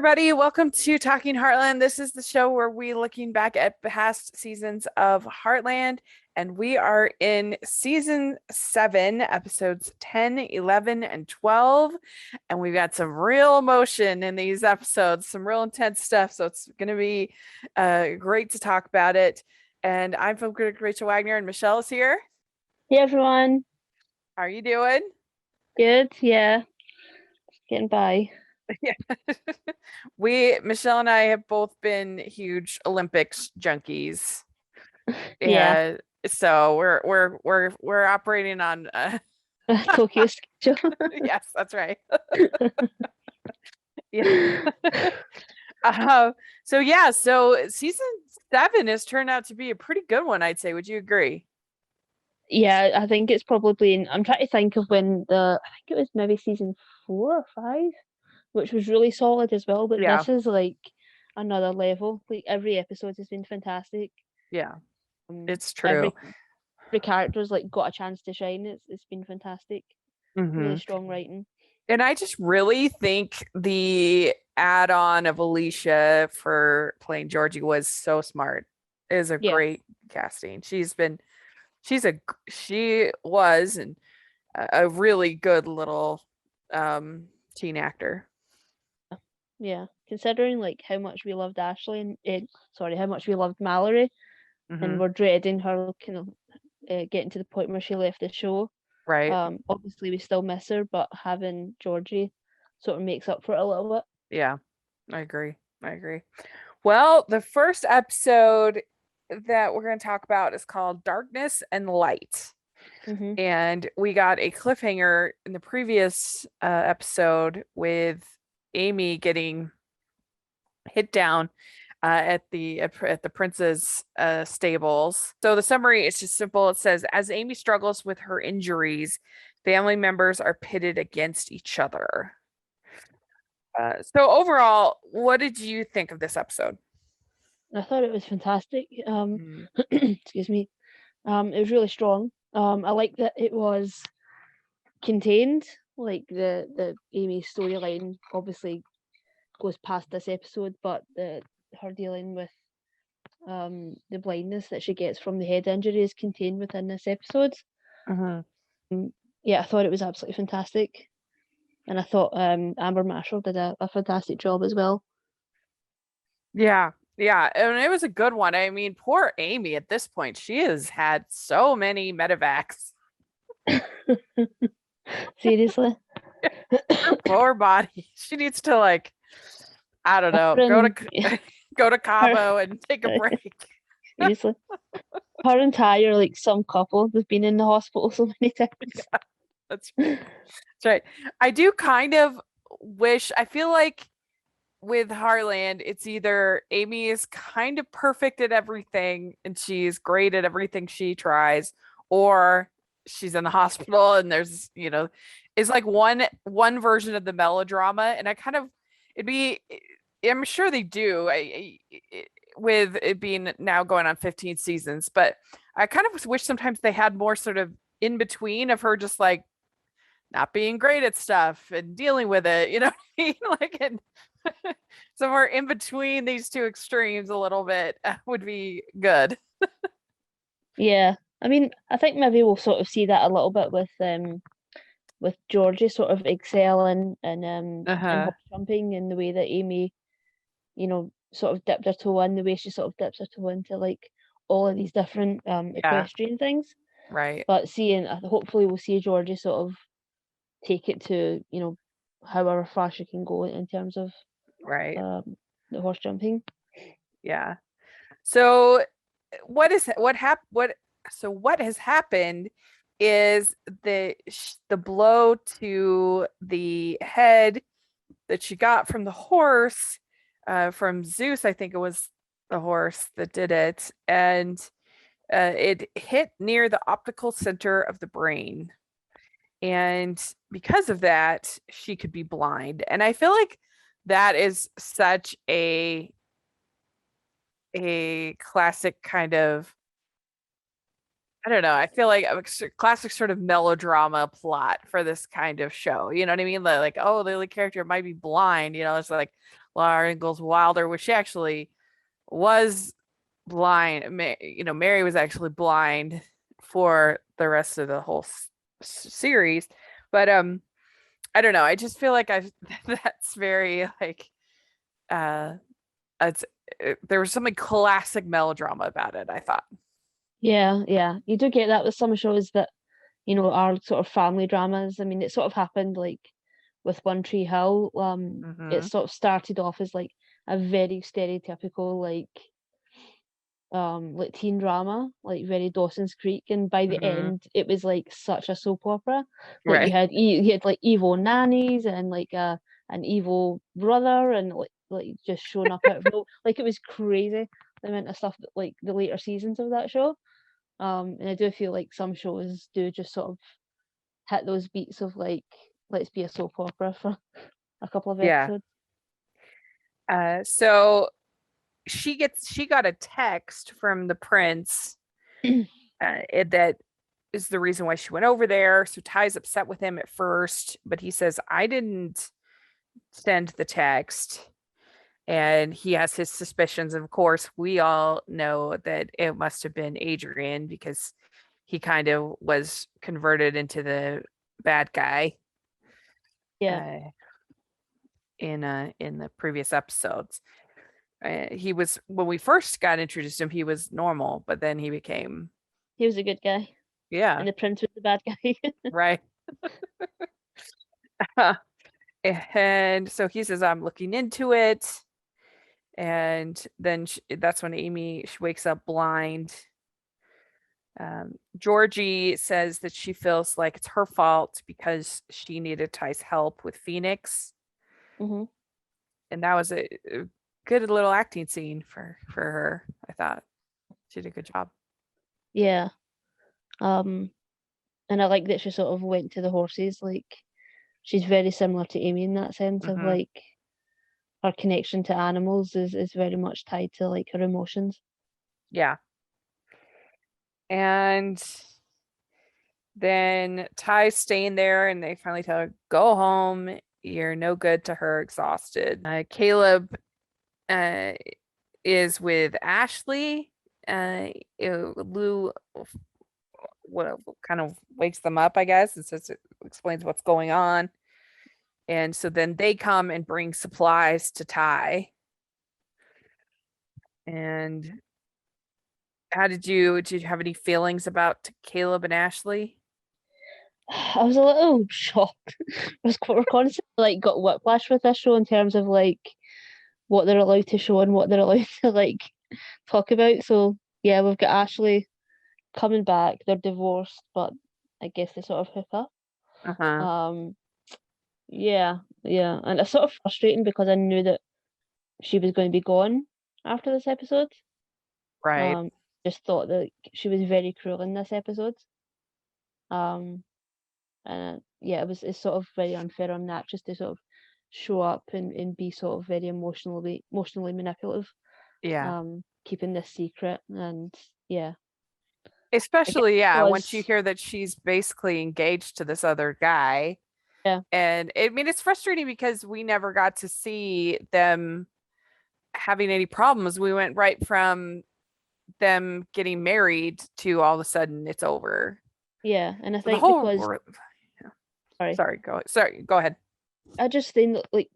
everybody. Welcome to Talking Heartland. This is the show where we looking back at past seasons of Heartland, and we are in season 7, episodes 10, 11, and 12. And we've got some real emotion in these episodes, some real intense stuff. So it's going to be great to talk about it. And I'm film critic Rachel Wagner, and Michelle is here. Hey everyone. How are you doing? Good, yeah. Getting by. Yeah. Michelle and I have both been huge Olympics junkies. Yeah. So we're operating on Tokyo schedule. yes, that's right. Yeah. So season 7 has turned out to be a pretty good one, I'd say. Would you agree? Yeah, I think it's probably I'm trying to think of when I think it was maybe season 4 or 5, which was really solid as well, but Yeah. this is like another level. Like every episode has been fantastic. Yeah. It's true. Every character's like got a chance to shine. It's been fantastic. Really strong writing. And I just really think the add-on of Alicia for playing Georgie was so smart. It is a great casting. She was and a really good little teen actor. Yeah, considering like how much we loved Ashley and how much we loved Mallory, and we're dreading her kind of getting to the point where she left the show. Right. Obviously we still miss her, but having Georgie sort of makes up for it a little bit. Yeah, I agree. Well, the first episode that we're going to talk about is called Darkness and Light. And we got a cliffhanger in the previous episode with Amy getting hit down at the prince's stables. So the summary is just simple. It says, as Amy struggles with her injuries, family members are pitted against each other. So overall, what did you think of this episode? I thought it was fantastic. Excuse me. It was really strong. I like that it was contained. Like the Amy storyline obviously goes past this episode, but her dealing with the blindness that she gets from the head injury is contained within this episode. Yeah, I thought it was absolutely fantastic, and I thought Amber Marshall did a fantastic job as well. Yeah, and it was a good one. I mean, poor Amy at this point, she has had so many medevacs. Seriously. Her poor body. She needs to I don't know, go to Cabo and take a break. Seriously. Her entire some couple has been in the hospital so many times. Yeah, that's right. I do kind of wish, I feel like with Heartland, it's either Amy is kind of perfect at everything and she's great at everything she tries, or she's in the hospital and there's, it's like one version of the melodrama. And I'm sure they do with it being now going on 15 seasons, but I kind of wish sometimes they had more sort of in between of her just not being great at stuff and dealing with it, you know what I mean? Somewhere in between these two extremes a little bit would be good. Yeah, I mean, I think maybe we'll sort of see that a little bit with Georgie sort of excelling and horse jumping in the way that Amy, sort of dipped her toe in, the way she sort of dips her toe into all of these different equestrian things. Right. But hopefully we'll see Georgie sort of take it to, however far she can go in terms of the horse jumping. Yeah. So what has happened is the blow to the head that she got from the horse, from Zeus. I think it was the horse that did it, and it hit near the optical center of the brain. And because of that, she could be blind. And I feel like that is such a classic kind of, I don't know, I feel like a classic sort of melodrama plot for this kind of show. You know what I mean? Oh, the lead character might be blind. It's like, Laura Ingalls Wilder, which she actually was blind. Mary was actually blind for the rest of the whole series. But I don't know. I just feel like I've that's very like uh it's there was something classic melodrama about it, I thought. Yeah, yeah. You do get that with some shows that, are sort of family dramas. I mean, it sort of happened like with One Tree Hill. It Hmm. sort of started off as like a very stereotypical like teen drama, like very Dawson's Creek, and by the Hmm. end it was like such a soap opera. Like Right. you had like evil nannies and like an evil brother and like just showing up out of no, like it was crazy the amount of stuff that like the later seasons of that show. And I do feel like some shows do just sort of hit those beats of like, let's be a soap opera for a couple of Yeah. episodes. So she got a text from the prince that is the reason why she went over there. So Ty's upset with him at first, but he says, I didn't send the text. And he has his suspicions. Of course, we all know that it must have been Adrian because he kind of was converted into the bad guy Yeah, uh, in the previous episodes. He was when we first got introduced to him, he was normal, but then he became he was a good guy, yeah, and the prince was the bad guy. right. And so he says, I'm looking into it. And then that's when she wakes up blind. Georgie says that she feels like it's her fault because she needed Ty's help with Phoenix, Hmm. and that was a good little acting scene for her. I thought she did a good job. Yeah. Um, and I like that she sort of went to the horses. Like she's very similar to Amy in that sense of Hmm. like her connection to animals is very much tied to like her emotions. Yeah, and then Ty's staying there, and they finally tell her, "Go home. You're no good to her. Exhausted." Caleb uh, is with Ashley. Lou what kind of wakes them up, I guess, and says it explains what's going on. And so then they come and bring supplies to Ty. And how did you have any feelings about Caleb and Ashley? I was a little shocked. We're constantly like got whiplash with this show in terms of like what they're allowed to show and what they're allowed to like talk about. So yeah, we've got Ashley coming back. They're divorced, but I guess they sort of hook up. Uh-huh. Um, yeah, yeah, and it's sort of frustrating because I knew that she was going to be gone after this episode. Right. Um, just thought that she was very cruel in this episode. Um, and yeah, it's sort of very unfair on the actress to sort of show up and be sort of very emotionally manipulative. Yeah. Keeping this secret and yeah, I guess Especially, yeah, once you because hear that she's basically engaged to this other guy. yeah, And I mean, it's frustrating because we never got to see them having any problems. We went right from them getting married to all of a sudden it's over. yeah, and I So the think whole because sorry, sorry, go ahead. I just think that like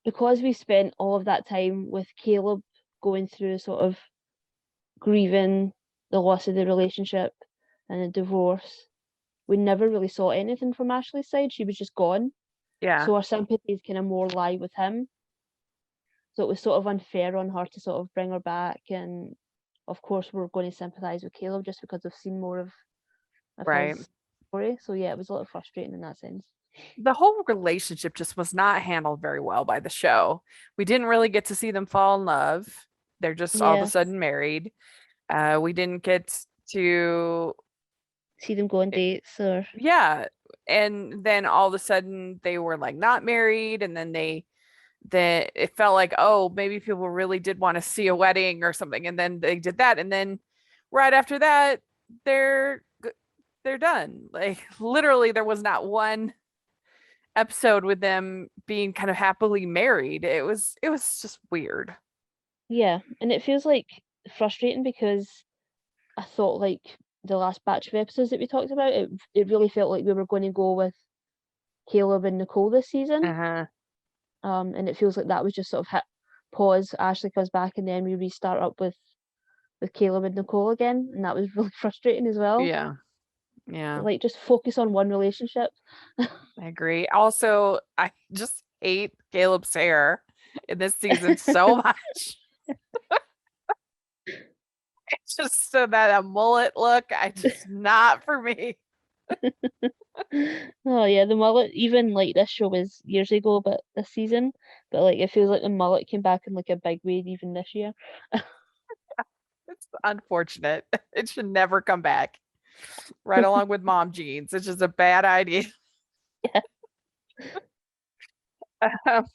because we spent all of that time with Caleb going through sort of grieving the loss of the relationship and the divorce, we never really saw anything from Ashley's side. She was just gone. Yeah, So our sympathies kind of more lie with him. So it was sort of unfair on her to sort of bring her back. And of course, we're going to sympathize with Caleb just because we've seen more of right. his story. So yeah, it was a little frustrating in that sense. The whole relationship just was not handled very well by the show. We didn't really get to see them fall in love. They're just all of a Yeah, sudden married. We didn't get to, see them go on dates or yeah. And then all of a sudden they were like not married, and then that it felt like, oh, maybe people really did want to see a wedding or something, and then they did that, and then right after that they're they're done. Like literally there was not one episode with them being kind of happily married. It was just weird. Yeah, and it feels like frustrating because I thought like the last batch of episodes that we talked about, it really felt like we were going to go with Caleb and Nicole this season. Uh-huh. And it feels like that was just sort of hit pause. Ashley comes back, and then we restart up with Caleb and Nicole again, and that was really frustrating as well. Yeah. Yeah. Like just focus on one relationship. I agree. Also, I just hate Caleb's hair in this season so much. It's just so that a mullet look, I just not for me. Oh yeah, the mullet. Even like this show was years ago, but this season, but like it feels like the mullet came back in like a big way even this year. It's unfortunate. It should never come back. Right along with mom jeans. It's just a bad idea. Yeah.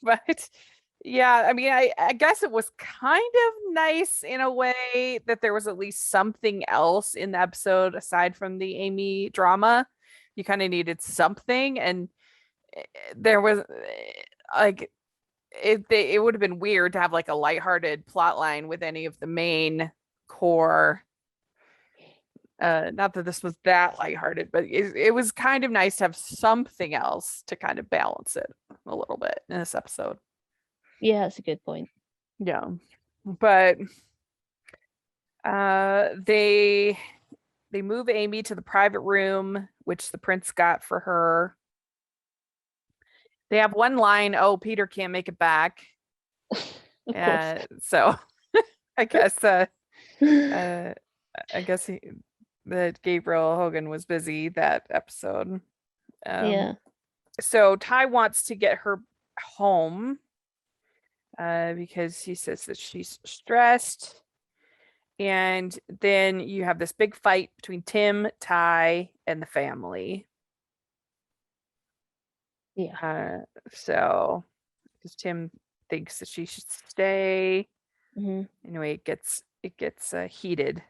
But yeah, I mean, I guess it was kind of nice in a way that there was at least something else in the episode aside from the Amy drama. You kind of needed something, and there was like it would have been weird to have like a lighthearted plot line with any of the main core. Not that this was that lighthearted, but it was kind of nice to have something else to kind of balance it a little bit in this episode. Yeah, that's a good point. Yeah. But they move Amy to the private room, which the prince got for her. They have one line, oh, Peter can't make it back. Of course. So I guess I guess that Gabriel Hogan was busy that episode. Yeah. So Ty wants to get her home because he says that she's stressed. And then you have this big fight between Tim, Ty, and the family. Yeah. So because Tim thinks that she should stay. Hmm. Anyway, it gets heated.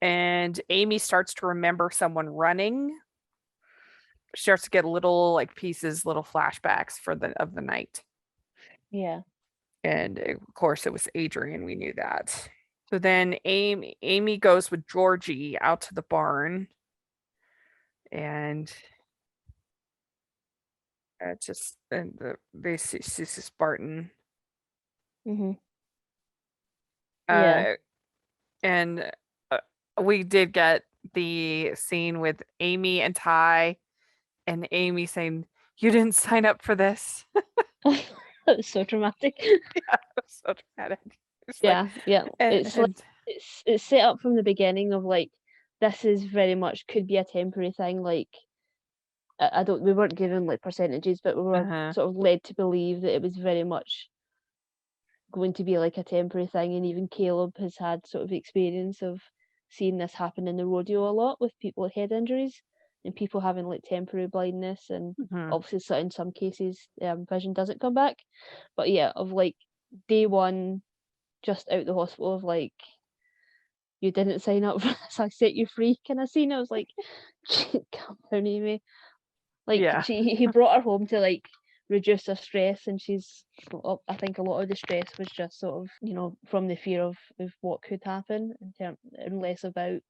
And Amy starts to remember someone running. She starts to get little like pieces, little flashbacks for the night. Yeah. And of course, it was Adrian. We knew that. So then Amy goes with Georgie out to the barn, and they see Spartan. Hmm. Yeah. Uh, and we did get the scene with Amy and Ty, and Amy saying, "You didn't sign up for this." That was so dramatic. Yeah, it was so dramatic. It's like, Yeah, yeah. It's like and it's set up from the beginning of like this is very much could be a temporary thing. Like I don't we weren't given like percentages, but we were uh-huh. sort of led to believe that it was very much going to be like a temporary thing. And even Caleb has had sort of experience of seeing this happen in the rodeo a lot with people with head injuries and people having like temporary blindness, and Mhm. obviously in some cases vision doesn't come back. But yeah, of like day one just out the hospital of like you didn't sign up for this, I set you free kind of scene. I was like, calm down, Amy. Like Yeah. he brought her home to like reduce her stress, and I think a lot of the stress was just sort of from the fear of what could happen and less about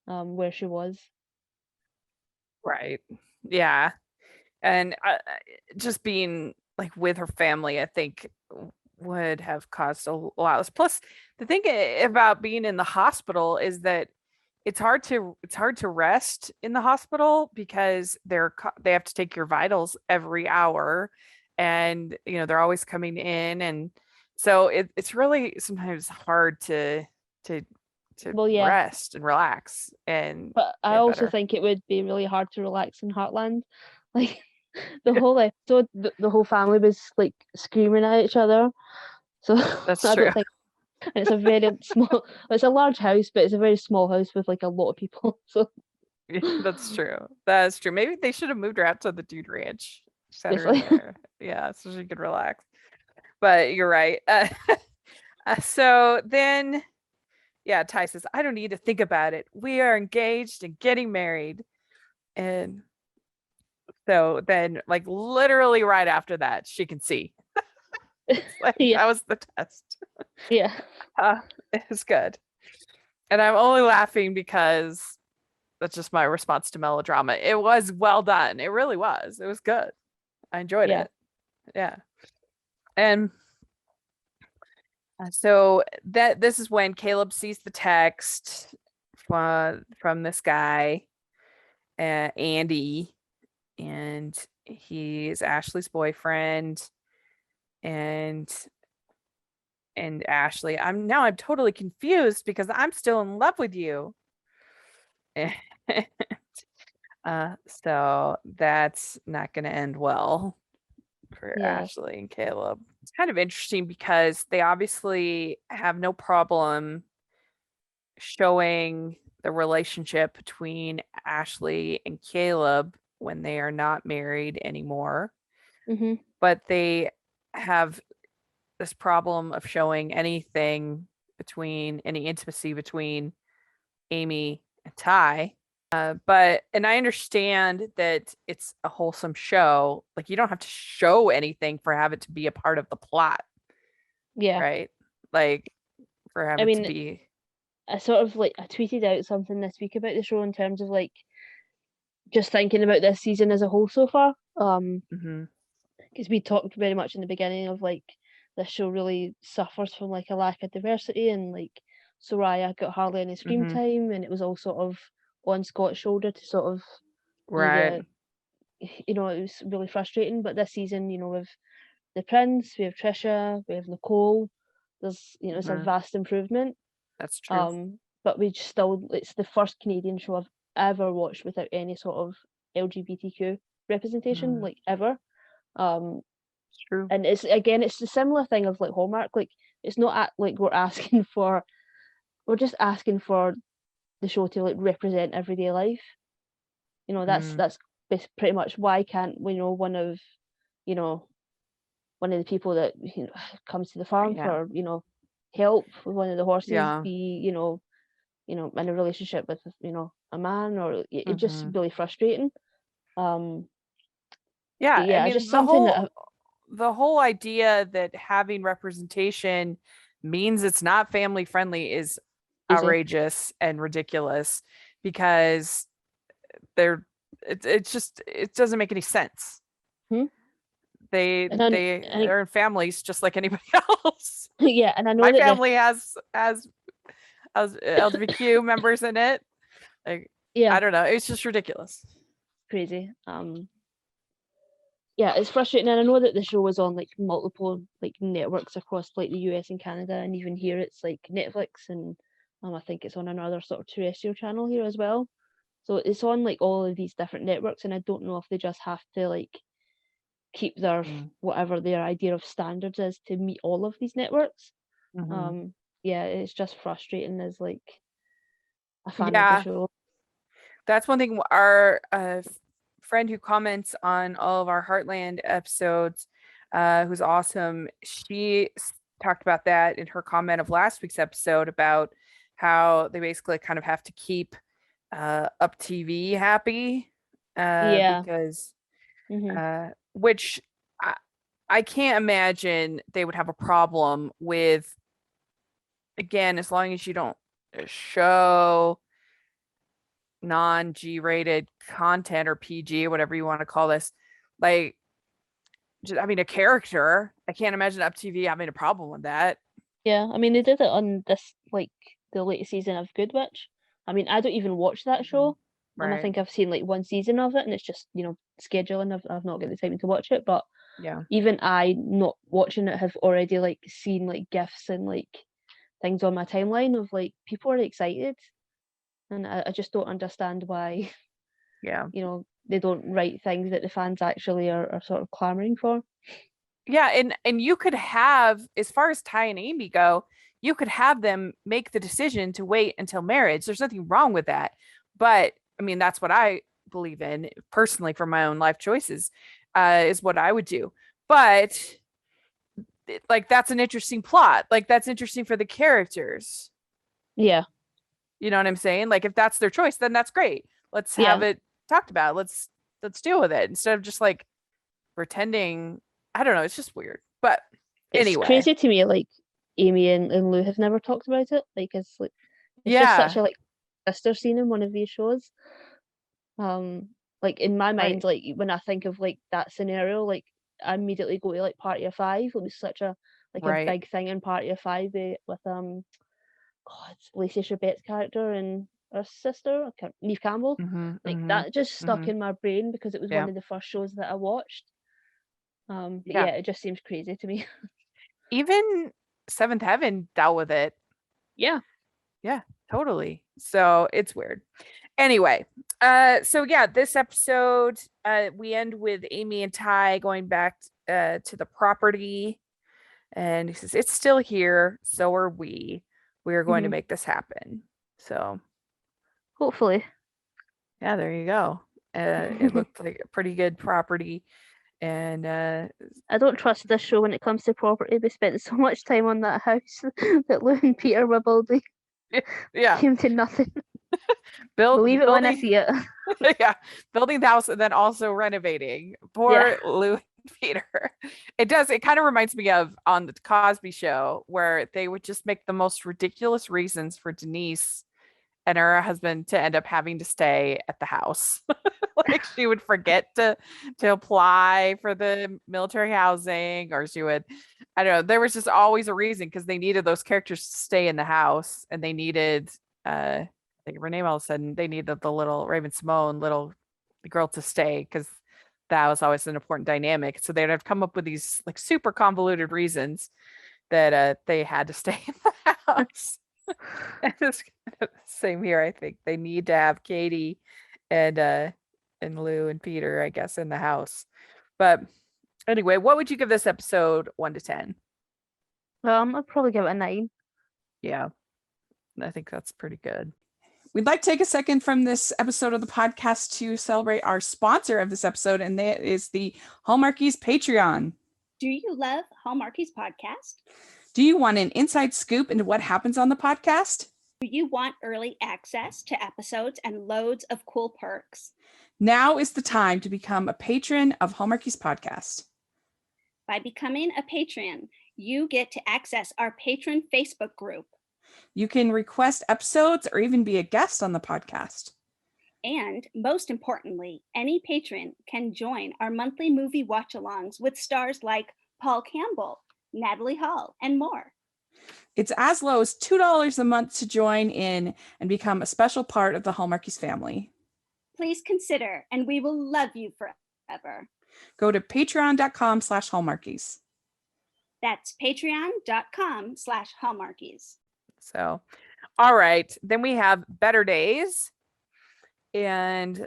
where she was. Right. Yeah. And just being like with her family, I think would have caused a lot. Plus, the thing about being in the hospital is that it's hard to rest in the hospital because they have to take your vitals every hour, and they're always coming in, and so it's really sometimes hard to to Well, yeah, rest and relax and but I get also better. think it would be really hard to relax in Heartland. Like the whole episode, the whole family was like screaming at each other. So That's I true. don't think it's a very small. It's a large house, but it's a very small house with like a lot of people. So Yeah, that's true. That's true. Maybe they should have moved her out to the dude ranch, set her in seriously, there. Yeah, so she could relax. But you're right. So then, yeah, Ty says, I don't need to think about it. We are engaged and getting married. And So then, like, literally right after that, she can see. Like, Yeah, that was the test. yeah, Uh, it was good. And I'm only laughing because that's just my response to melodrama. It was well done. It really was. It was good. I enjoyed yeah. it. Yeah. And so that this is when Caleb sees the text from this guy, Andy, and he's Ashley's boyfriend. And Ashley, I'm totally confused because I'm still in love with you. So that's not going to end well for Yeah. Ashley and Caleb. It's kind of interesting because they obviously have no problem showing the relationship between Ashley and Caleb when they are not married anymore, Mm-hmm. but they have this problem of showing anything between any intimacy between Amy and Ty. And I understand that it's a wholesome show. Like, you don't have to show anything for have it to be a part of the plot, Yeah. right? Like, for have I it to mean, be. I sort of like I tweeted out something this week about the show in terms of like just thinking about this season as a whole so far. Mhm, Because we talked very much in the beginning of like this show really suffers from like a lack of diversity, and like Soraya got hardly any screen mhm, time, and it was all sort of on Scott's shoulder to sort of be right. the, it was really frustrating. But this season, with the Prince, we have Trisha, we have Nicole. There's it's a Mhm, vast improvement. that's true. But we just still it's the first Canadian show I've ever watched without any sort of LGBTQ representation, Mhm, like ever. Um, it's true. and it's the similar thing of like Hallmark. Like it's not like we're just asking for the show to like represent everyday life. Mhm, That's pretty much why can't you know one of the people that comes to the farm yeah, for help with one of the horses yeah. be in a relationship with a man, or it's just Mhm. really frustrating. Um, Yeah, but I yeah, mean just something that the whole idea that having representation means it's not family friendly is easy. outrageous and ridiculous because they're it's just it doesn't make any sense. Hmm? They And then they and are in families just like anybody else. yeah, and I know My that family has LGBTQ members in it. Like, I yeah, don't know, it's just ridiculous. crazy. Yeah, it's frustrating, and I know that the show was on like multiple like networks across like the US and Canada, and even here it's like Netflix, and I think it's on another sort of terrestrial channel here as well. So it's on like all of these different networks, and I don't know if they just have to like keep their Mm. whatever their idea of standards is to meet all of these networks. Mhm. Um, yeah, it's just frustrating as like a fan of the Yeah, show. that's one thing our friend who comments on all of our Heartland episodes, who's awesome, talked about that in her comment of last week's episode about how they basically kind of have to keep Up TV happy, Yeah. because Hmm. which I, I can't imagine they would have a problem with, again, as long as you don't show non-G rated content or PG, whatever you want to call this. Like, just, I mean, a character. I can't imagine Up TV having a problem with that. Yeah, I mean they did it on this like the latest season of Good Witch. I mean, I don't even watch that Mhm. show. I Right. think I've seen like one season of it, and it's just scheduling. I've not got the time to watch it, but Yeah. even I not watching it have already like seen like gifs and like things on my timeline of like people are excited, and I just don't understand why Yeah. they don't write things that the fans actually are sort of clamoring for. Yeah. And you could have, as far as Ty and Amy go, you could have them make the decision to wait until marriage. There's nothing wrong with that. But I mean, that's what I believe in personally for my own life choices, is what I would do. But like, that's an interesting plot. Like, that's interesting for the characters. Yeah, You know what I'm saying? Like, if that's their choice, then that's great. Let's have yeah, it talked about. Let's let's deal with it instead of just like pretending. I don't know. It's just weird. But It's anyway, crazy to me, like Amy and Lou have never talked about it. Like it's just such yeah, a like sister scene in one of these shows. Like in my mind, right, like when I think of like that scenario, like I immediately go to like Party of Five. It was such a like a right. big thing in Party of Five with God, Lacey Chabet's character and her sister, Neve Campbell. Mm-hmm, Like mm-hmm, that just stuck mm-hmm. in my brain because it was Yeah, one of the first shows that I watched. But yeah. yeah, it just seems crazy to me. Even Seventh Heaven dealt with it. Yeah. Yeah, totally. So it's weird. Anyway, so yeah, this episode, we end with Amy and Ty going back to the property, and he says, "It's still here, so are we. We are going to Hmm. make this happen." So Hopefully. yeah, there you go. It looked like a pretty good property, and I don't trust this show when it comes to property. We spent so much time on that house that Lou and Peter were building. yeah, Came to nothing. Believe it when I building see it. yeah, building the house and then also renovating. Yeah. Poor Lou and Peter. It kind of reminds me of on the Cosby Show where they would just make the most ridiculous reasons for Denise and her husband to end up having to stay at the house. Like she would forget to apply for the military housing, or she would, I don't know, there was just always a reason because they needed those characters to stay in the house, and they needed I think her name all of a sudden, they needed the little Raven Simone little girl to stay because that was always an important dynamic. So they'd have come up with these like super convoluted reasons that they had to stay in the house. And it's kind of the same here. I think they need to have Katie and Lou and Peter, I guess, in the house. But anyway, what would you give this episode 1 to 10? I'd probably give it a 9. Yeah, I think that's pretty good. We'd like to take a second from this episode of the podcast to celebrate our sponsor of this episode, and that is the Hallmarkies Patreon. Do you love Hallmarkies podcast? Do you want an inside scoop into what happens on the podcast? Do you want early access to episodes and loads of cool perks? Now is the time to become a patron of Hallmarkies podcast. By becoming a patron, you get to access our patron Facebook group. You can request episodes or even be a guest on the podcast. And most importantly, any patron can join our monthly movie watch-alongs with stars like Paul Campbell, Natalie Hall, and more. It's as low as $2 a month to join in and become a special part of the Hallmarkies family. Please consider, and we will love you forever. Go to patreon.com/Hallmarkies. That's patreon.com/Hallmarkies. So, all right. Then we have Better Days. And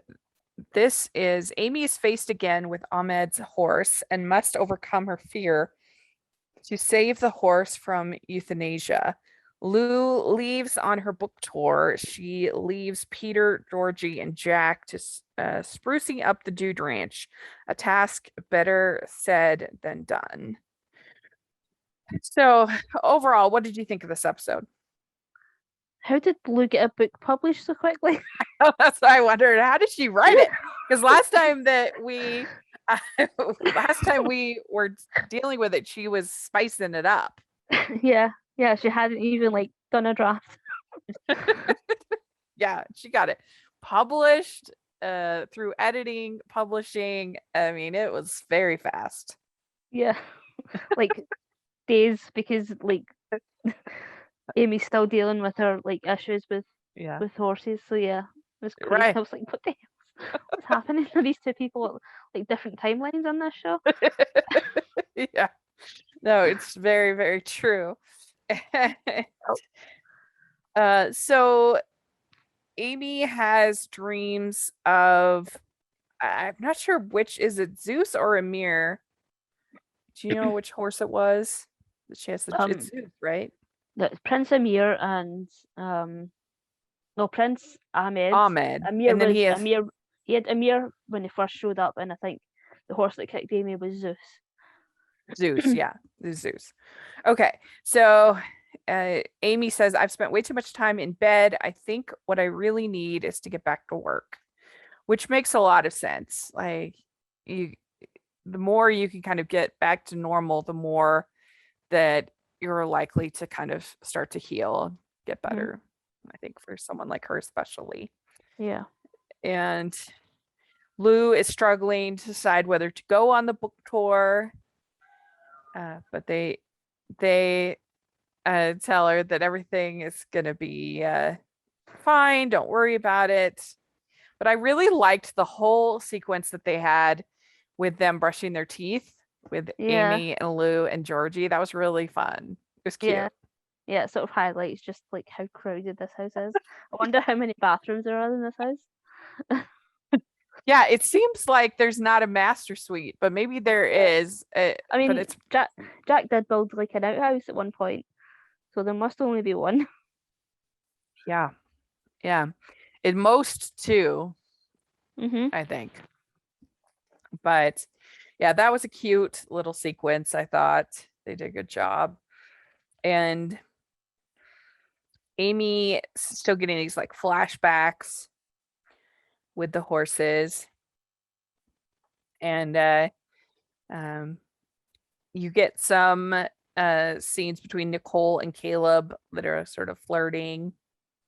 this is Amy is faced again with Ahmed's horse and must overcome her fear to save the horse from euthanasia. Lou leaves on her book tour. She leaves Peter, Georgie, and Jack to sprucing up the Dude Ranch, a task better said than done. So, overall, what did you think of this episode? How did Lou get a book published so quickly? That's what I wondered. How did she write it? Because last time we were dealing with it, she was spicing it up. Yeah, she hadn't even like done a draft. Yeah, she got it published through editing, publishing. I mean, it was very fast. Yeah, like days, because like Amy's still dealing with her like issues with horses. So yeah, it was crazy. Right. I was like, what the hell? What's happening to these two people at like different timelines on this show? Yeah, no, it's very, very true. So Amy has dreams of, I'm not sure which, is it Zeus or Amir? Do you know which horse it was? She has it's Zeus, right? That's Prince Amir and no, Prince Ahmed. Amir and then was he has Amir. He had Amir when he first showed up, and I think the horse that kicked Amy was Zeus. Zeus. Yeah, Zeus. Okay, so Amy says, I've spent way too much time in bed. I think what I really need is to get back to work. which makes a lot of sense. Like you, the more you can kind of get back to normal, the more that you're likely to kind of start to heal, get better. I think for someone like her, especially. Yeah. And Lou is struggling to decide whether to go on the book tour, but they tell her that everything is gonna be fine. Don't worry about it. But I really liked the whole sequence that they had with them brushing their teeth with Yeah. Amy and Lou and Georgie. That was really fun. It was cute. Yeah, it sort of highlights just like how crowded this house is. I wonder how many bathrooms there are in this house. Yeah, it seems like there's not a master suite, but maybe there is. I But mean, it's Jack did build like an outhouse at one point, so there must only be one. yeah. At most two, Mm-hmm. I think. But yeah, that was a cute little sequence. I thought they did a good job. And Amy still getting these like flashbacks with the horses. And you get some scenes between Nicole and Caleb that are sort of flirting.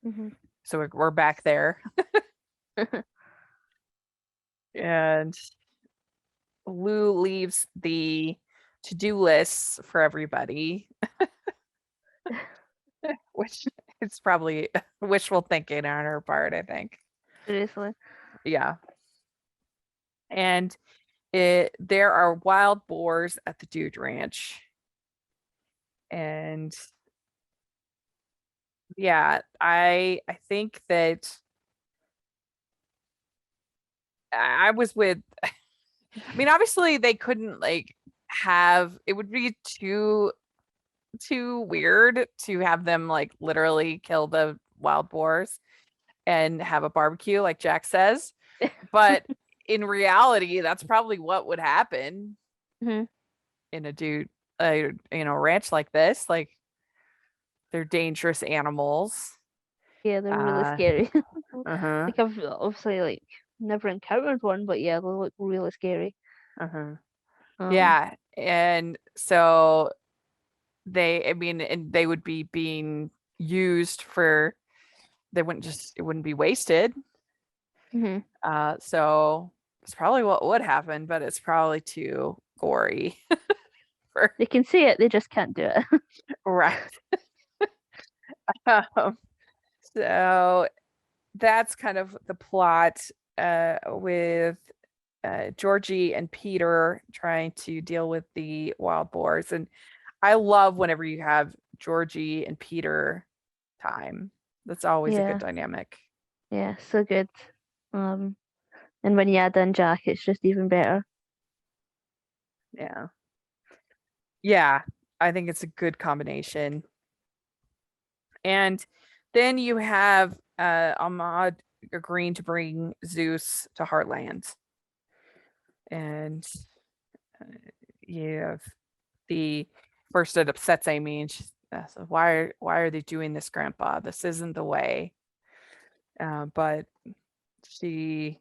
Mm-hmm. So we're back there. And Lou leaves the to-do lists for everybody, which is probably wishful thinking on her part, I think. Seriously. Yeah. And there are wild boars at the Dude Ranch. And yeah, I think that I was with I mean, obviously they couldn't like have it would be too weird to have them like literally kill the wild boars and have a barbecue like Jack says. But in reality, that's probably what would happen Mm-hmm. in a ranch like this. Like they're dangerous animals. Yeah, they're really scary. Uh-huh. Like I've obviously like never encountered one, but yeah, they look really scary. Uh-huh. Um, Yeah. And so and they would be being used for it wouldn't be wasted. Mm-hmm. So it's probably what would happen, but it's probably too gory for They can see it, they just can't do it. right. um, so that's kind of the plot with Georgie and Peter trying to deal with the wild boars. And I love whenever you have Georgie and Peter time. That's always a good dynamic. Yeah, so good. And when you add in Jack, it's just even better. Yeah, I think it's a good combination. And then you have Ahmad agreeing to bring Zeus to Heartland. And you have the first it upsets Amy and she's so why are they doing this, Grandpa? This isn't the way. But she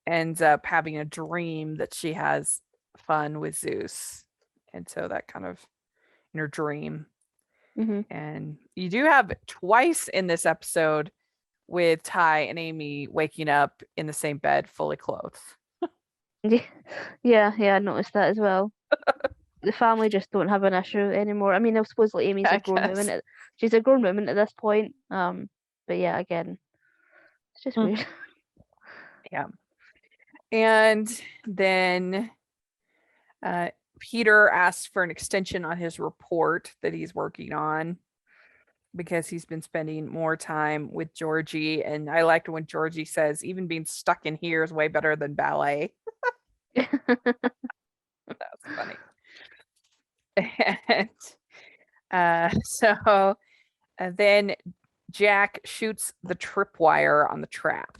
ends up having a dream that she has fun with Zeus. And so that kind of in her dream. Mm-hmm. And you do have twice in this episode with Ty and Amy waking up in the same bed, fully clothed. Yeah, I noticed that as well. The family just don't have an issue anymore. I mean, I suppose like Amy's I a grown woman. guess. She's a grown woman at this point. But yeah, again, it's just weird. Yeah. And then Peter asks for an extension on his report that he's working on because he's been spending more time with Georgie. And I liked when Georgie says, even being stuck in here is way better than ballet. That's funny. And so then Jack shoots the tripwire on the trap.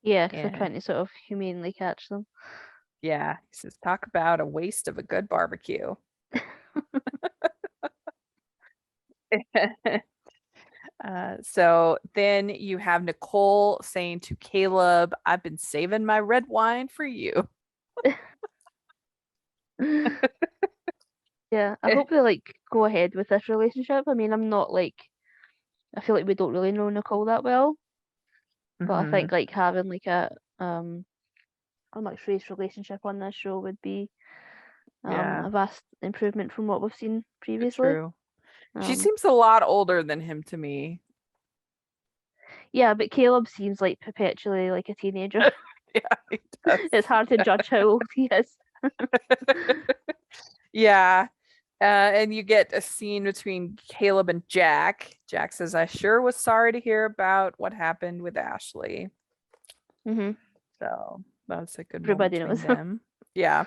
Yeah, because they're trying to sort of humanely catch them. Yeah, he says, talk about a waste of a good barbecue. So then you have Nicole saying to Caleb, "I've been saving my red wine for you." Yeah, I hope they like go ahead with this relationship. I mean, I'm not like I feel like we don't really know Nicole that well, but I think like having like a mixed race relationship on this show would be Yeah, a vast improvement from what we've seen previously. true. She Um, seems a lot older than him to me. yeah, but Caleb seems like perpetually like a teenager. Yeah, he does. It's hard to judge how old he is. Yeah. And you get a scene between Caleb and Jack. Jack says, "I sure was sorry to hear about what happened with Ashley." Hmm. So that's a good moment Everybody between knows. them. Yeah.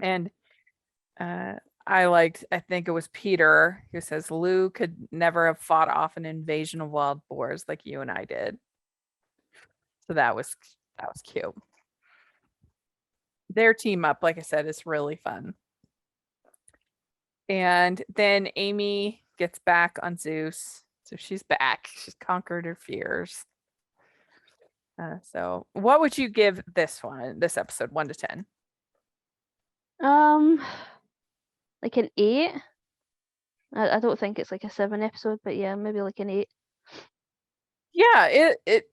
And uh, I think it was Peter who says, "Lou could never have fought off an invasion of wild boars like you and I did." So that was cute. Their team up, like I said, is really fun. And then Amy gets back on Zeus. So she's back. She's conquered her fears. So what would you give this episode, 1 to 10? Um, like an 8. I don't think it's like a 7 episode, but yeah, maybe like an 8. Yeah, it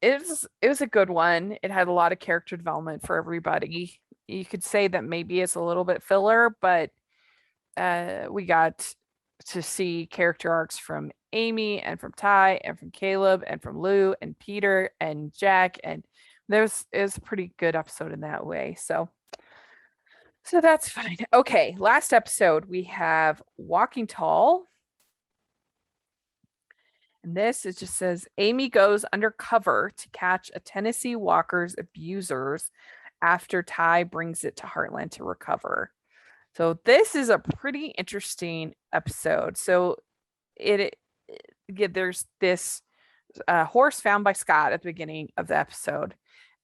was a good one. It had a lot of character development for everybody. You could say that maybe it's a little bit filler, but we got to see character arcs from Amy and from Ty and from Caleb and from Lou and Peter and Jack, and it was a pretty good episode in that way. So that's fine. Okay, last episode we have Walking Tall. And this it just says Amy goes undercover to catch a Tennessee Walker's abusers after Ty brings it to Heartland to recover. So this is a pretty interesting episode. So there's this horse found by Scott at the beginning of the episode,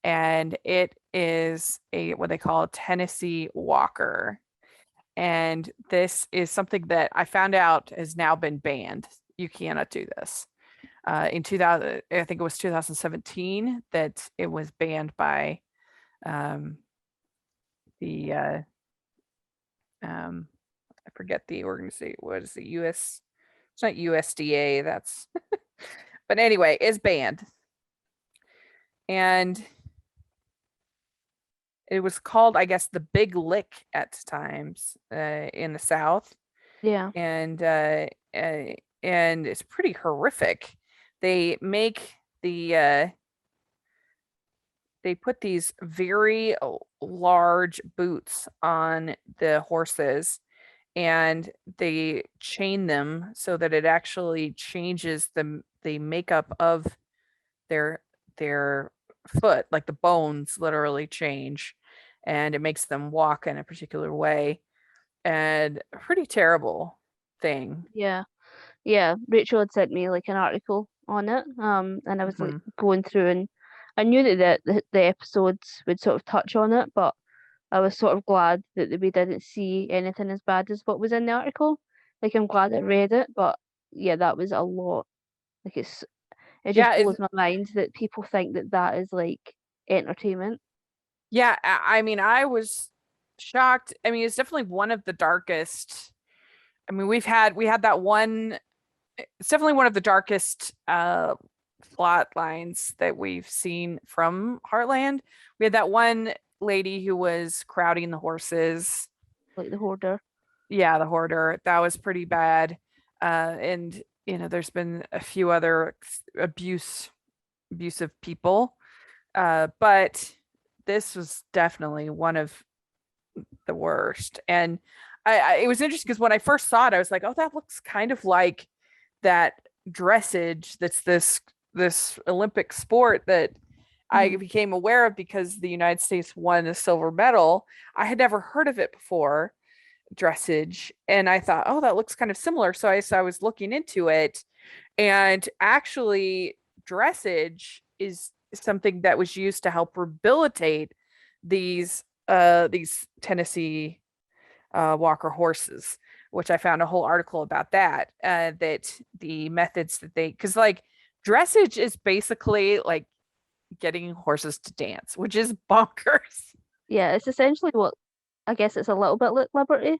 and it is what they call a Tennessee Walker. And this is something that I found out has now been banned. You cannot do this. In 2000, I think it was 2017 that it was banned by the I forget the organization. What is the US? It's not USDA. That's but anyway, it's banned. And it was called, I guess, the Big Lick at times in the South. Yeah. And it's pretty horrific. They make they put these very large boots on the horses, and they chain them so that it actually changes the makeup of their foot, like the bones literally change, and it makes them walk in a particular way, and a pretty terrible thing. Yeah. Yeah, Rachel had sent me like an article on it, and I was like going through, and I knew that the episodes would sort of touch on it, but I was sort of glad that we didn't see anything as bad as what was in the article. Like I'm glad I read it, but yeah, that was a lot. Like it just Yeah, blows my mind that people think that that is like entertainment. yeah, I mean, I was shocked. I mean, it's definitely one of the darkest. I mean, we had that one. It's definitely one of the darkest plot lines that we've seen from Heartland. We had that one lady who was crowding the horses. Like the Hoarder. Yeah, the Hoarder. That was pretty bad. And there's been a few other abusive people. But this was definitely one of the worst. And it was interesting because when I first saw it, I was like, oh, that looks kind of like that dressage that's this Olympic sport that I became aware of because the United States won a silver medal. I had never heard of it before, dressage, and I thought, oh, that looks kind of similar. So I was looking into it, and actually dressage is something that was used to help rehabilitate these Tennessee Walker horses. which I found a whole article about that, that the methods that because like dressage is basically like getting horses to dance, which is bonkers. Yeah, it's essentially what I guess it's a little bit like Liberty.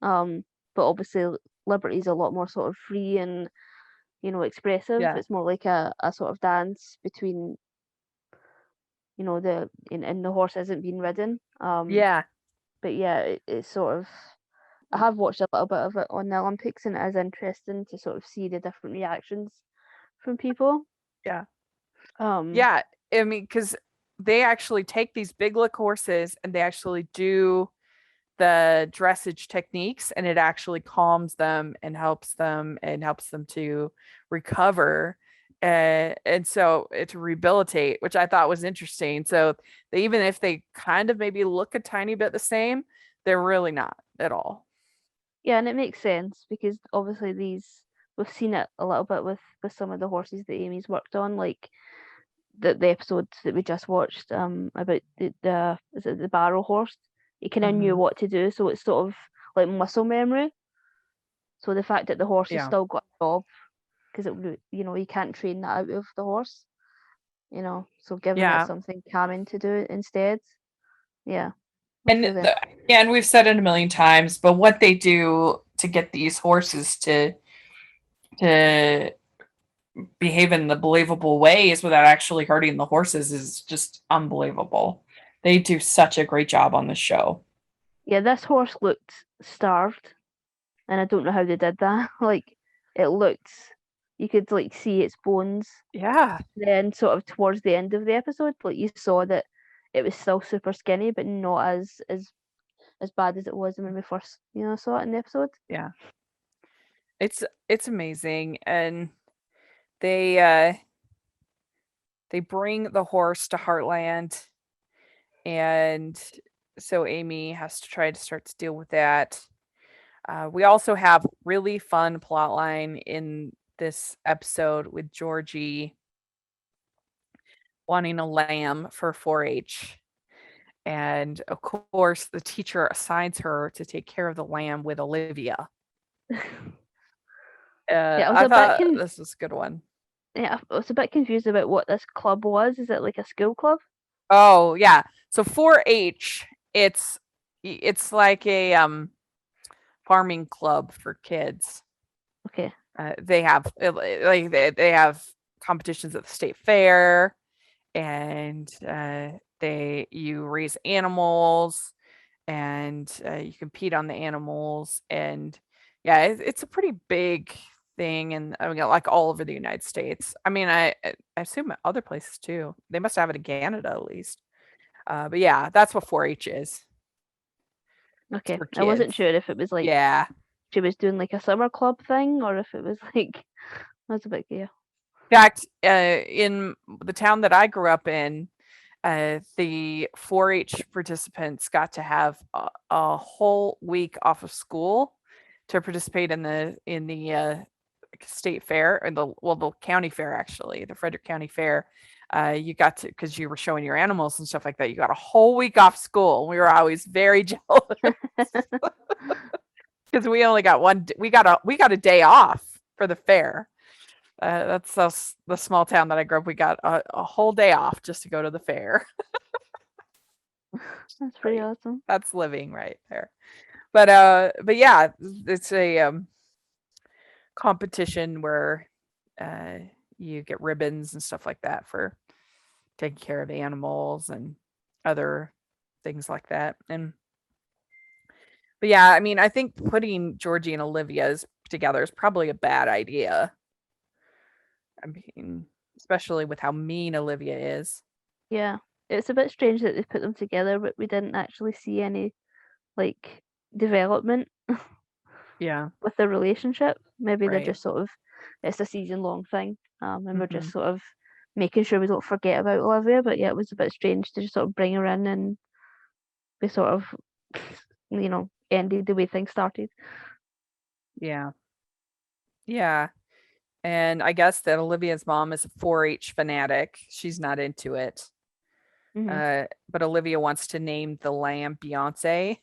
But obviously Liberty's a lot more sort of free and, expressive. Yeah. It's more like a sort of dance between, and the horse isn't being ridden. Yeah. But yeah, it's sort of, I have watched a little bit of it on the Olympics, and it is interesting to sort of see the different reactions from people. Yeah. Um, Yeah. I mean, because they actually take these big lick horses and they actually do the dressage techniques, and it actually calms them and helps them to recover. And so to rehabilitate, which I thought was interesting. So they, even if they kind of maybe look a tiny bit the same, they're really not at all. Yeah, and it makes sense because obviously we've seen it a little bit with some of the horses that Amy's worked on, like the episode that we just watched about the is it the barrel horse? He kind of knew what to do, so it's sort of like muscle memory. So the fact that the horse has still got a job, because you can't train that out of the horse, so giving it something calming to do instead. Yeah. And we've said it a million times, but what they do to get these horses to behave in the believable ways without actually hurting the horses is just unbelievable. They do such a great job on the show. Yeah, this horse looked starved, and I don't know how they did that. Like, it looked, you could like see its bones. Yeah. Then sort of towards the end of the episode, like you saw that it was still super skinny, but not as bad as it was when we first, saw it in the episode. Yeah. It's amazing. And they bring the horse to Heartland, and so Amy has to try to start to deal with that. We also have really fun plot line in this episode with Georgie wanting a lamb for 4-H. And of course, the teacher assigns her to take care of the lamb with Olivia. I thought this was a good one. Yeah, I was a bit confused about what this club was. Is it like a school club? Oh yeah. So 4-H, it's like a farming club for kids. Okay. They have they have competitions at the state fair, and you raise animals, and you compete on the animals, and yeah, it's a pretty big thing, and I mean, like all over the United States. I mean, I assume other places too. They must have it in Canada at least. But yeah, that's what 4-H is. Okay, I wasn't sure if it was like she was doing like a summer club thing, or if it was like that's a bit In fact, in the town that I grew up in, the 4-H participants got to have a whole week off of school to participate in the state fair, and the county fair, actually, the Frederick County Fair. You got to, because you were showing your animals and stuff like that, you got a whole week off school. We were always very jealous because we only got we got a day off for the fair. That's the small town that I grew up. We got a whole day off just to go to the fair. That's pretty awesome. That's living right there. But yeah, it's a competition where you get ribbons and stuff like that for taking care of animals and other things like that. But yeah, I mean, I think putting Georgie and Olivia's together is probably a bad idea. I mean, especially with how mean Olivia is. Yeah, it's a bit strange that they put them together, but we didn't actually see any like development. Yeah, with the relationship. Maybe they're just sort of, it's a season-long thing, and we're just sort of making sure we don't forget about Olivia. But yeah, it was a bit strange to just sort of bring her in and we sort of, ended the way things started. Yeah. Yeah. And I guess that Olivia's mom is a 4-H fanatic. She's not into it. But Olivia wants to name the lamb Beyonce.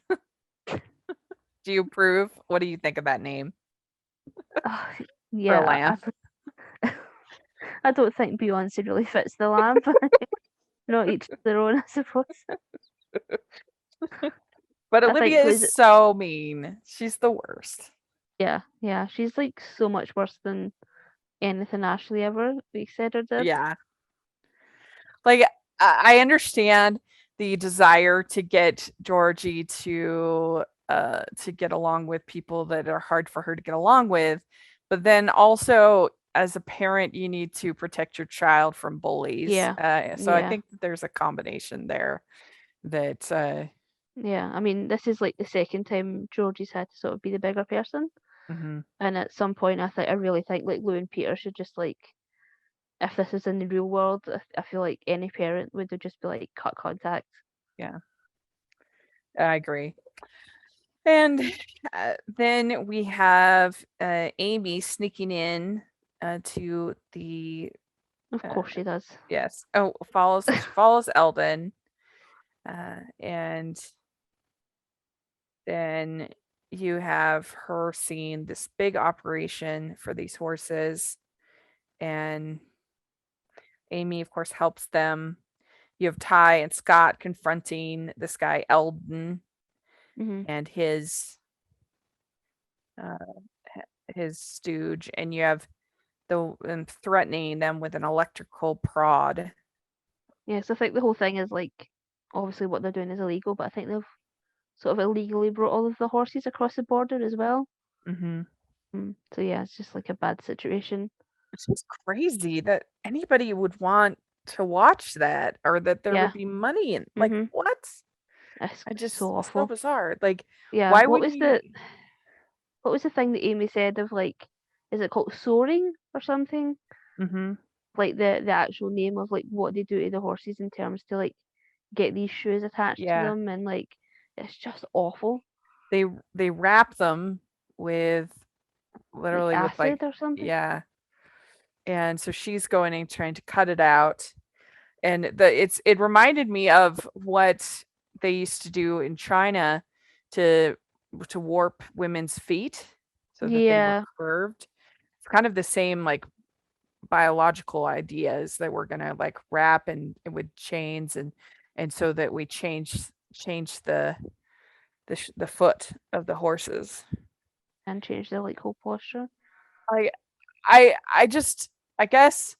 Do you approve? What do you think of that name for a Yeah, lamb? I don't think Beyonce really fits the lamp. Not each their own, I suppose. But I think Olivia was is so mean. She's the worst. yeah, she's like so much worse than anything Ashley ever said or did. Yeah. Like I understand the desire to get Georgie to get along with people that are hard for her to get along with, but then also as a parent you need to protect your child from bullies. Yeah. So I Yeah. think that there's a combination there that Yeah, I mean, this is like the second time Georgie's had to sort of be the bigger person, mhm. and at some point, I really think like Lou and Peter should just like, if this is in the real world, I feel like any parent would just be like cut contact. Yeah, I agree. And then we have Amy sneaking in to the Of course she does. yes. Oh, she follows Eldon, and then you have her seeing this big operation for these horses, and Amy, of course, helps them. You have Ty and Scott confronting this guy Eldon Hmm. and uh, his stooge, and you have them threatening them with an electrical prod. Yeah, so I think the whole thing is like, obviously what they're doing is illegal, but I think they've sort of illegally brought all of the horses across the border as well. Mm-hmm. So yeah, it's just like a bad situation. It's just crazy that anybody would want to watch that or that there Yeah. would be money in like Hmm. what? It's I just so it's so awful. bizarre. Like Yeah. why would you What was the thing that Amy said of like, is it called soaring or something? mm-hmm. Like the actual name of like what they do to the horses in terms to like get these shoes attached to Yeah. them, and like it's just awful. They wrap them with Like literally with like acid or something. yeah. And so she's going and trying to cut it out. And it reminded me of what they used to do in China to warp women's feet so that they were Yeah. curved. It's kind of the same like biological ideas that we're gonna like wrap and with chains and so that we change the foot of the horses. And change their like whole posture. I I just I guess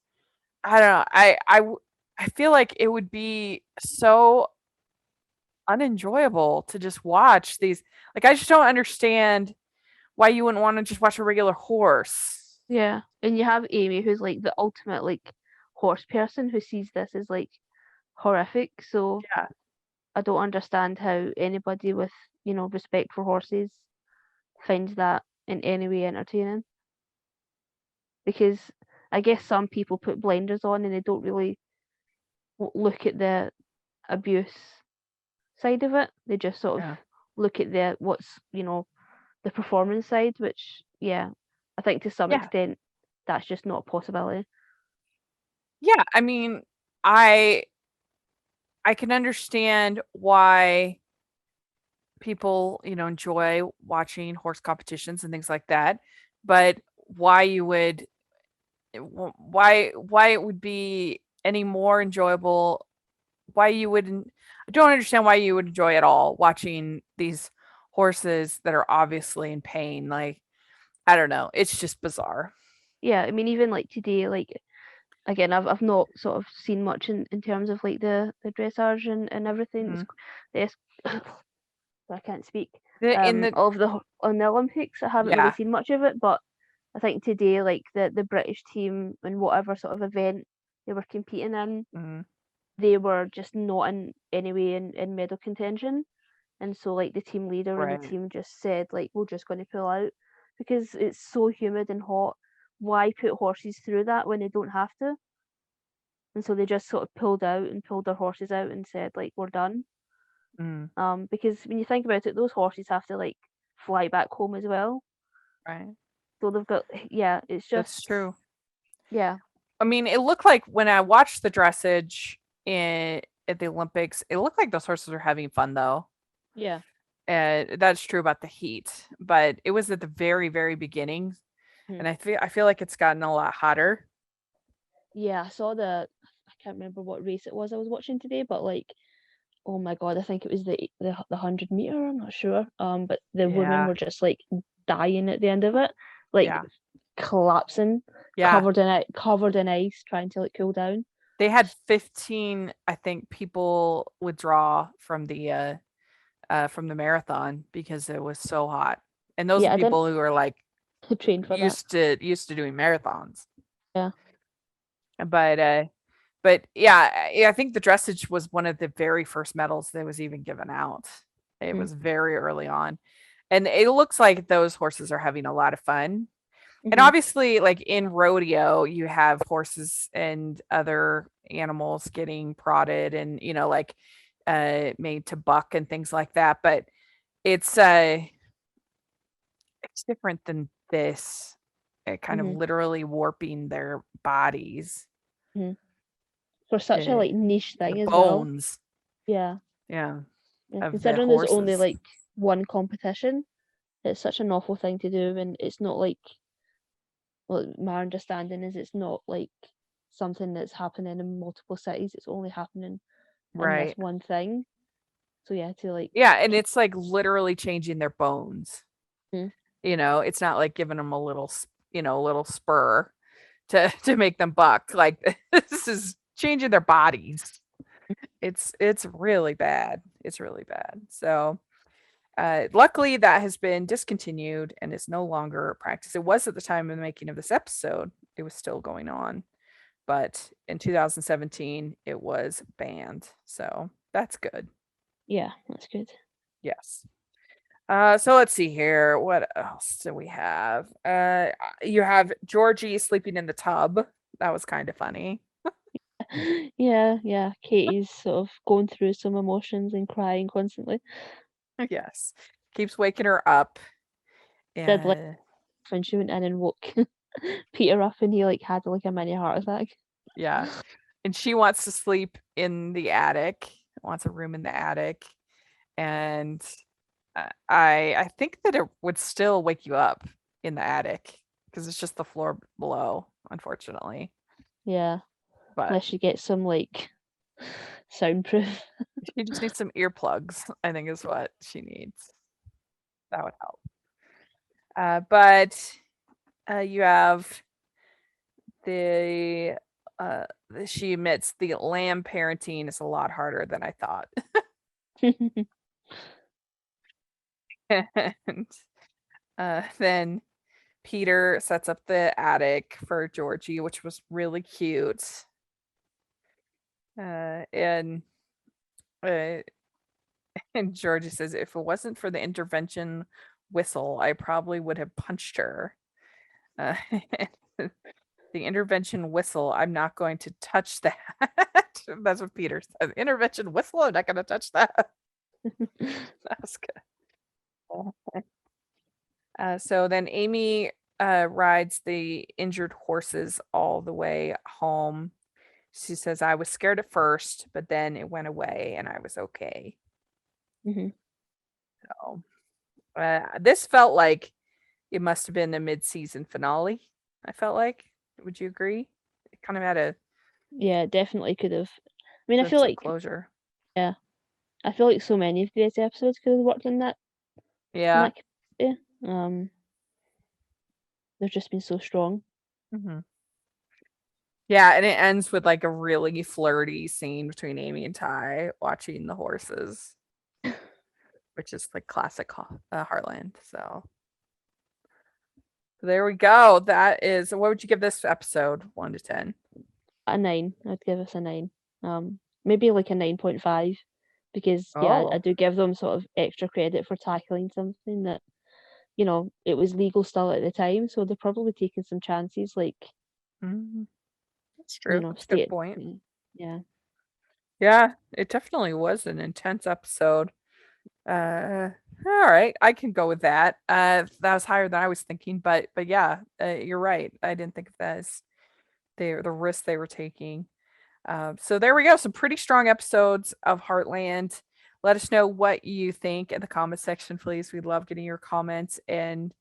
I don't know. I feel like it would be so unenjoyable to just watch these. Like I just don't understand why you wouldn't want to just watch a regular horse. Yeah. And you have Amy, who's like the ultimate like horse person, who sees this as like horrific. So Yeah. I don't understand how anybody with, respect for horses finds that in any way entertaining. Because I guess some people put blinders on and they don't really look at the abuse side of it. They just sort of Yeah. look at the performance side, which yeah, I think to some Yeah. extent that's just not a possibility. Yeah, I mean, I can understand why people, enjoy watching horse competitions and things like that, but why you would why it would be any more enjoyable, why you wouldn't I don't understand why you would enjoy at all watching these horses that are obviously in pain. Like, I don't know. It's just bizarre. Yeah, I mean even like today, like again, I've not sort of seen much in terms of like the dressage and everything. Mhm. It's I can't speak. In the Of the on the Olympics, I haven't really yeah. seen much of it, but I think today, like the British team in whatever sort of event they were competing in, Mhm. they were just not in any way in medal contention. And so like the team leader and the Right. team just said like we're just going to pull out because it's so humid and hot. Why put horses through that when they don't have to? And so they just sort of pulled out and pulled their horses out and said like we're done. Mm, Because when you think about it, those horses have to like fly back home as well. right. So they've got yeah, it's That's just true. yeah. I mean, it looked like when I watched the dressage in at the Olympics, it looked like those horses were having fun though. Yeah. That's true about the heat, but it was at the very, very beginning, Hmm. and I feel like it's gotten a lot hotter. Yeah, I saw I can't remember what race it was I was watching today, but like, oh my God, I think it was the 100 meter. I'm not sure. But the women Yeah, were just like dying at the end of it, like yeah, collapsing, yeah. covered in ice, trying to like cool down. They had 15, I think, people withdraw from the marathon because it was so hot. And those are Yeah, I didn't people who are like train for that. used to doing marathons. Yeah. But yeah, I think the dressage was one of the very first medals that was even given out. It Mm. was very early on. And it looks like those horses are having a lot of fun. And Hmm. obviously, like in rodeo, you have horses and other animals getting prodded and, like made to buck and things like that. But it's it's different than this. It kind of Hmm. literally warping their bodies, Hmm. For such a the like niche the thing as well. bones, Yeah. yeah, Yeah. of the Considering there's only horses. like one competition, it's such an awful thing to do, and it's not like, well, my understanding is it's not like something that's happening in multiple cities. It's only happening in this Right. one thing. So yeah, to like, Yeah, and it's like literally changing their bones. mm, It's not like giving them a little spur to make them buck. Like this is changing their bodies. It's really bad. It's really bad. So luckily that has been discontinued and is no longer a practice. It was at the time of the making of this episode. It was still going on. But in 2017 it was banned. So that's good. yeah, that's good. Yes. So let's see here. What else do we have? You have Georgie sleeping in the tub. That was kind of funny. Yeah, yeah. Katie's sort of going through some emotions and crying constantly. Yes. Keeps waking her up. Did like And when she went in and woke Peter up, and he like had like a mini heart attack. yeah. And she wants to sleep in the attic, wants a room in the attic. And I think that it would still wake you up in the attic because it's just the floor below, unfortunately. Yeah, But unless she gets some like soundproof. she just needs some earplugs, I think is what she needs. That would help. But you have the she admits the lamb parenting is a lot harder than I thought. And then Peter sets up the attic for Georgie, which was really cute. And uh, and Georgie says, if it wasn't for the intervention whistle, I probably would have punched her. Uh, the intervention whistle, I'm not going to touch that. That's what Peter says. Intervention whistle, I'm not going to touch that. That was good. So then Amy rides the injured horses all the way home. She says, I was scared at first, but then it went away and I was okay. Hmm. So this felt like it must have been a mid-season finale. I felt like. Would you agree? It kind of had a Yeah, definitely could have. I mean, I feel some like, closure. yeah, I feel like so many of these episodes could have worked in Yeah. that capacity. They've just been so strong. Hmm. Yeah, and it ends with like a really flirty scene between Amy and Ty watching the horses, which is like classic Heartland. So there we go. That is, what would you give this episode? 1 to 10. A 9. I'd give us a 9. Maybe like a 9.5, because yeah, I Oh, do give them sort of extra credit for tackling something that, it was legal still at the time, so they're probably taking some chances, like, mhm. That's true. That's a good state. point. Yeah. Yeah, it definitely was an intense episode. Uh, all right, I can go with that. That was higher than I was thinking, but yeah, you're right. I didn't think of that as the risk they were taking. So there we go. Some pretty strong episodes of Heartland. let us know what you think in the comment section, please. We love getting your comments and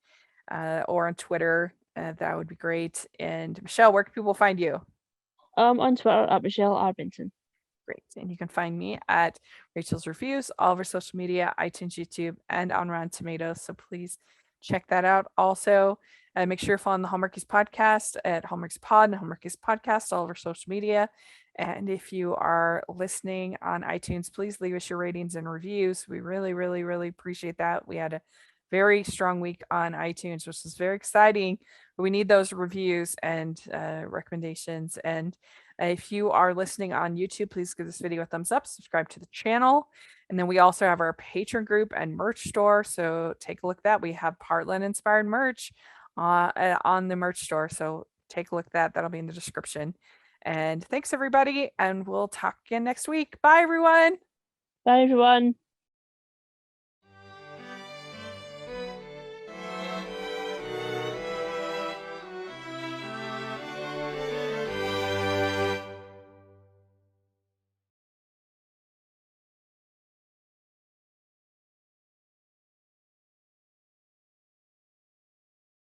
or on Twitter. That would be great. And Michelle, where can people find you? On Twitter at Michelle Arbinson. Great. And you can find me at Rachel's Reviews, all of our social media, iTunes, YouTube, and on Rotten Tomatoes. So please check that out. Also, make sure you're following the Hallmarkies podcast at Hallmarkies Pod and Hallmarkies Podcast, all of our social media. And if you are listening on iTunes, please leave us your ratings and reviews. We really, really, really appreciate that. We had a very strong week on iTunes, which is very exciting. But we need those reviews and recommendations. And if you are listening on YouTube, please give this video a thumbs up, subscribe to the channel. And then we also have our Patreon group and merch store. So take a look at that. We have Heartland inspired merch on the merch store. So take a look at that. That'll be in the description. And thanks, everybody. And we'll talk again next week. Bye, everyone. Bye, everyone.